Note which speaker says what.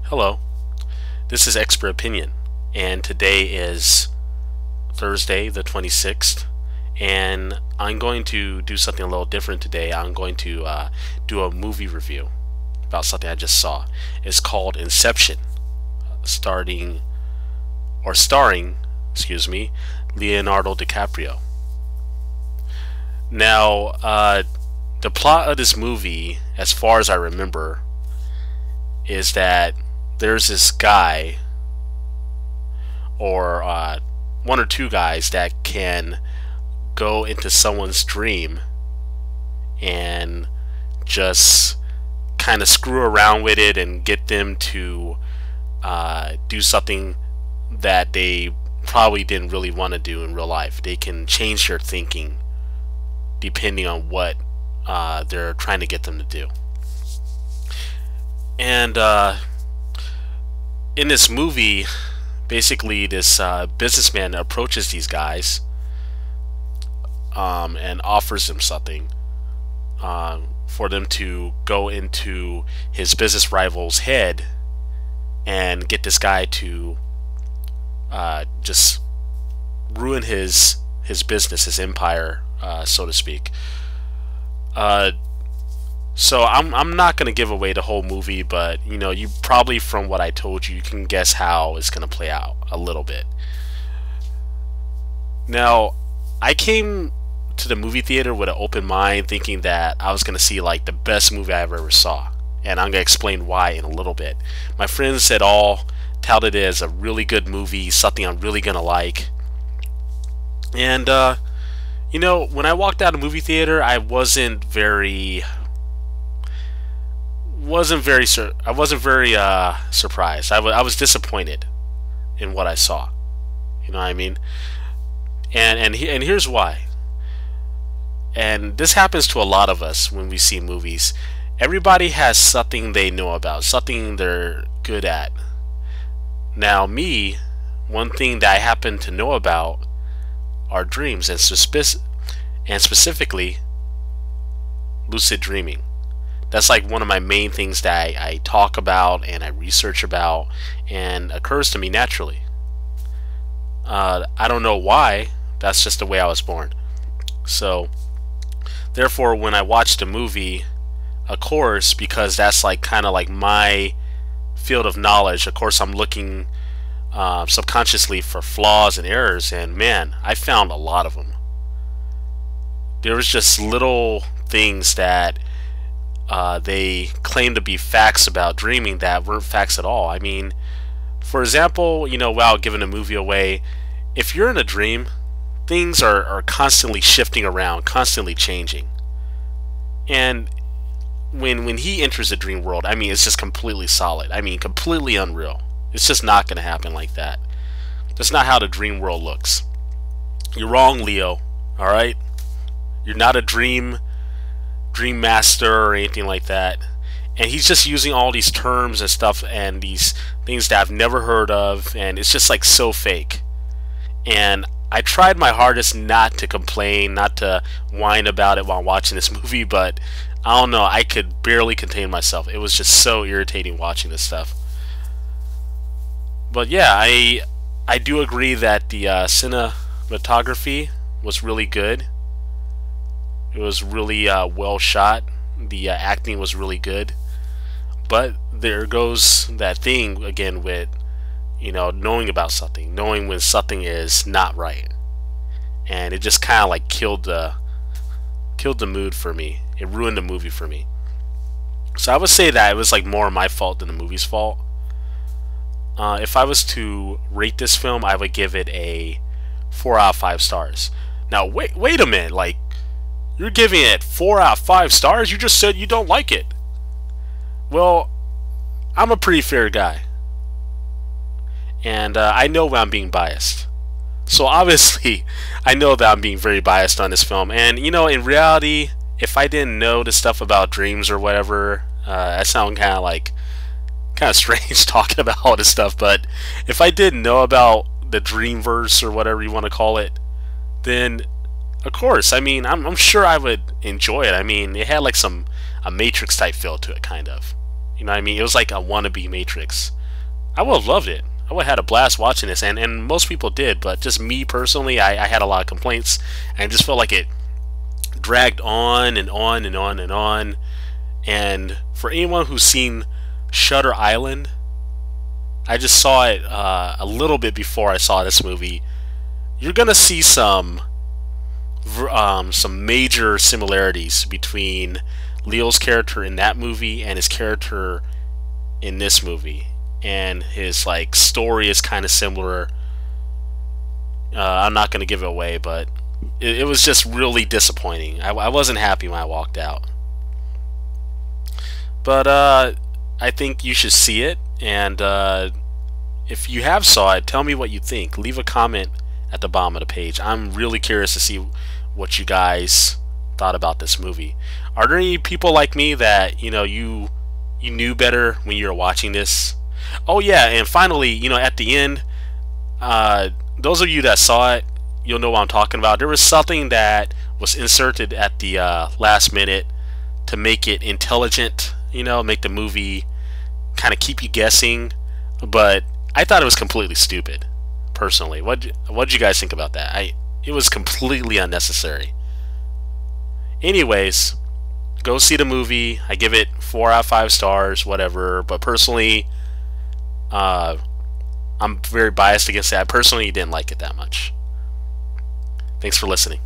Speaker 1: Hello, this is Expert Opinion, and today is Thursday the 26th, and I'm going to do something a little different today. I'm going to do a movie review about something I just saw. It's called Inception, starring, excuse me, Leonardo DiCaprio. Now, the plot of this movie, as far as I remember, is that there's this guy, or one or two guys, that can go into someone's dream and just kind of screw around with it and get them to do something that they probably didn't really want to do in real life. They can change their thinking depending on what they're trying to get them to do. And in this movie, basically this businessman approaches these guys and offers them something for them to go into his business rival's head and get this guy to just ruin his business, his empire, so to speak. So I'm not going to give away the whole movie, but you probably, from what I told you, you can guess how it's going to play out a little bit. Now, I came to the movie theater with an open mind, thinking that I was going to see like the best movie I ever saw, and I'm going to explain why in a little bit. My friends had all touted it as a really good movie, something I'm really going to like. And when I walked out of the movie theater, I wasn't very surprised. I was disappointed in what I saw. You know what I mean? And here's why. And this happens to a lot of us when we see movies. Everybody has something they know about, something they're good at. Now me, one thing that I happen to know about are dreams, and specifically lucid dreaming. That's like one of my main things that I talk about and I research about, and occurs to me naturally. I don't know why. That's just the way I was born. So therefore, when I watch the movie, of course, because that's like kind of like my field of knowledge, of course I'm looking subconsciously for flaws and errors, and man, I found a lot of them. There was just little things that they claim to be facts about dreaming that weren't facts at all. I mean, for example, without giving a movie away, if you're in a dream, things are constantly shifting around, constantly changing. And when he enters the dream world, I mean, it's just completely solid. I mean, completely unreal. It's just not going to happen like that. That's not how the dream world looks. You're wrong, Leo. Alright? You're not a dream master or anything like that. And he's just using all these terms and stuff and these things that I've never heard of, and it's just like so fake. And I tried my hardest not to complain, not to whine about it while watching this movie, but I don't know, I could barely contain myself. It was just so irritating watching this stuff. But yeah, I do agree that the cinematography was really good. It was really well shot. The acting was really good. But there goes that thing again with knowing about something, knowing when something is not right, and it just kind of like killed the mood for me. It ruined the movie for me. So I would say that it was like more my fault than the movie's fault. If I was to rate this film, I would give it a 4 out of 5 stars. Now wait a minute, like, you're giving it 4 out of 5 stars? You just said you don't like it. Well, I'm a pretty fair guy, and I know when I'm being biased. So obviously, I know that I'm being very biased on this film. And in reality, if I didn't know the stuff about dreams or whatever, I sound kind of strange talking about all this stuff. But if I didn't know about the dreamverse or whatever you want to call it, then of course, I mean, I'm sure I would enjoy it. I mean, it had like a Matrix type feel to it, kind of. You know what I mean? It was like a wannabe Matrix. I would have loved it. I would have had a blast watching this, and most people did, but just me personally, I had a lot of complaints, and I just felt like it dragged on and on and on and on. And for anyone who's seen Shutter Island, I just saw it a little bit before I saw this movie. You're gonna see some major similarities between Leo's character in that movie and his character in this movie, and his like story is kind of similar. I'm not gonna give it away, but it was just really disappointing. I wasn't happy when I walked out. But I think you should see it, and if you have saw it, tell me what you think. Leave a comment at the bottom of the page. I'm really curious to see what you guys thought about this movie. Are there any people like me that you knew better when you were watching this? Oh yeah, and finally, at the end, those of you that saw it, you'll know what I'm talking about. There was something that was inserted at the last minute to make it intelligent, make the movie kind of keep you guessing, but I thought it was completely stupid, personally. What'd you guys think about that? It was completely unnecessary. Anyways, go see the movie. I give it 4 out of 5 stars, whatever, but personally, I'm very biased against it. I personally didn't like it that much. Thanks for listening.